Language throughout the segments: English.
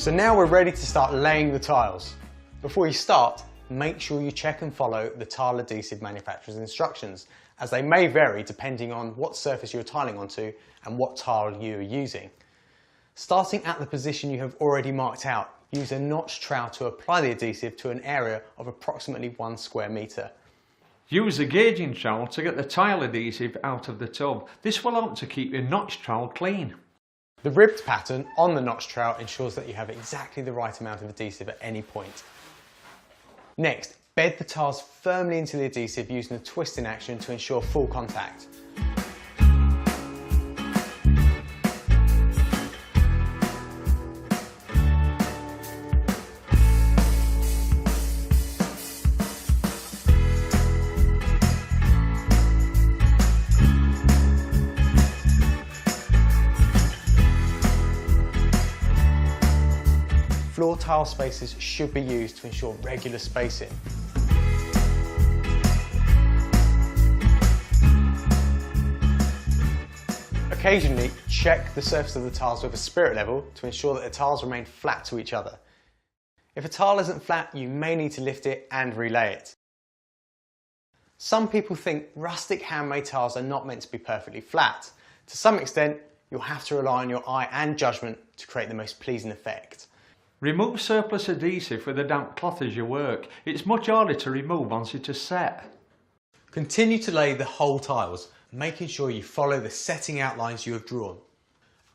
So now we're ready to start laying the tiles. Before you start, make sure you check and follow the tile adhesive manufacturer's instructions, as they may vary depending on what surface you're tiling onto and what tile you are using. Starting at the position you have already marked out, use a notch trowel to apply the adhesive to an area of approximately 1 square metre. Use a gauging trowel to get the tile adhesive out of the tub. This will help to keep your notch trowel clean. The ribbed pattern on the notch trowel ensures that you have exactly the right amount of adhesive at any point. Next, bed the tiles firmly into the adhesive using the twisting action to ensure full contact. Floor tile spacers should be used to ensure regular spacing. Occasionally, check the surface of the tiles with a spirit level to ensure that the tiles remain flat to each other. If a tile isn't flat, you may need to lift it and relay it. Some people think rustic handmade tiles are not meant to be perfectly flat. To some extent, you'll have to rely on your eye and judgment to create the most pleasing effect. Remove surplus adhesive with a damp cloth as you work. It's much harder to remove once it is set. Continue to lay the whole tiles, making sure you follow the setting outlines you have drawn.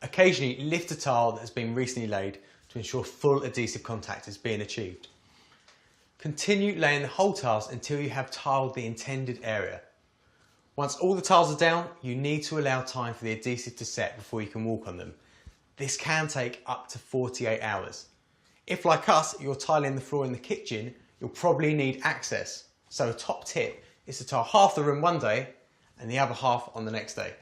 Occasionally lift a tile that has been recently laid to ensure full adhesive contact is being achieved. Continue laying the whole tiles until you have tiled the intended area. Once all the tiles are down, you need to allow time for the adhesive to set before you can walk on them. This can take up to 48 hours. If, like us, you're tiling the floor in the kitchen, you'll probably need access. So a top tip is to tile half the room one day and the other half on the next day.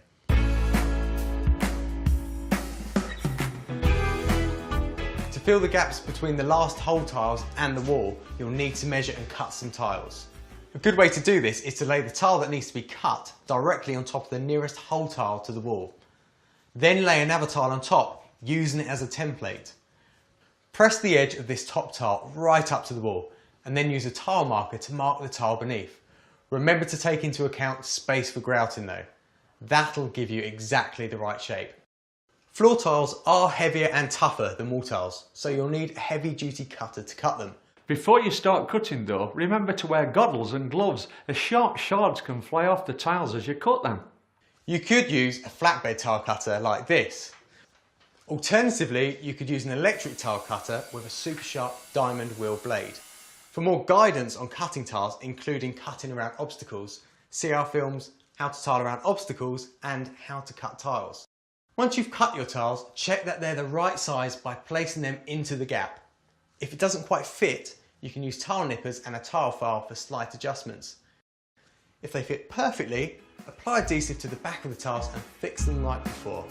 To fill the gaps between the last hole tiles and the wall, you'll need to measure and cut some tiles. A good way to do this is to lay the tile that needs to be cut directly on top of the nearest hole tile to the wall. Then lay another tile on top, using it as a template. Press the edge of this top tile right up to the wall and then use a tile marker to mark the tile beneath. Remember to take into account space for grouting though. That'll give you exactly the right shape. Floor tiles are heavier and tougher than wall tiles, so you'll need a heavy duty cutter to cut them. Before you start cutting though, remember to wear goggles and gloves, as sharp shards can fly off the tiles as you cut them. You could use a flatbed tile cutter like this. Alternatively, you could use an electric tile cutter with a super sharp diamond wheel blade. For more guidance on cutting tiles, including cutting around obstacles, see our films How to Tile Around Obstacles and How to Cut Tiles. Once you've cut your tiles, check that they're the right size by placing them into the gap. If it doesn't quite fit, you can use tile nippers and a tile file for slight adjustments. If they fit perfectly, apply adhesive to the back of the tiles and fix them like before.